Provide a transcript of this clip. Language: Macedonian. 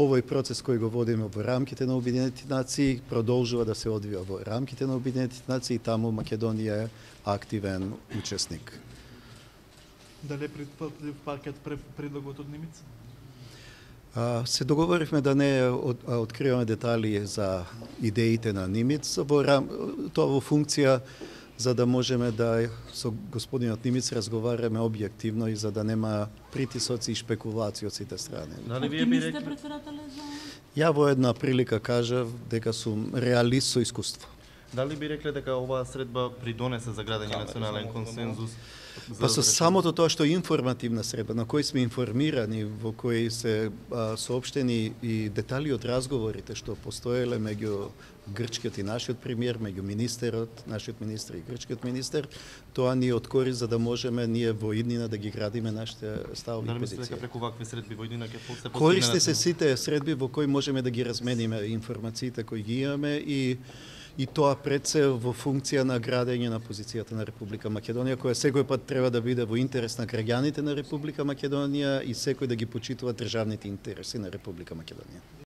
овој процес кој го водиме во рамките на Обединетите нации продолжува да се одвива во рамките на Обединетите нации и таму Македонија е активен учесник. Дали е прифатлив пакет предлогот од Немец? Се договоривме да не откриваме детали за идеите на Нимиц, тоа во функција за да можеме да со господинот Нимиц разговараме објективно и за да нема притисоци и шпекулации од сите страни. Дали вие би рекли? Ја во една прилика кажав дека сум реалист со искуство. Дали би рекле дека оваа средба придонесе за градење национален консензус? Па со самото тоа што е информативна средба, на кој сме информирани, во кој се соопштени и детали од разговорите што постоеле меѓу грчкиот и нашиот премиер, меѓу министерот, нашиот министер и грчкиот министер, тоа ни откори за да можеме ние во иднина да ги градиме нашите ставови и позиции. Дали мислите дека преку вакви средби во иднина ќе се постигне? Користи се сите средби во кои можеме да ги размениме информациите кои ги имаме и тоа пред се во функција на градење на позицијата на Република Македонија, која секој пат треба да биде во интерес на граѓаните на Република Македонија и секој да ги почитува државните интереси на Република Македонија.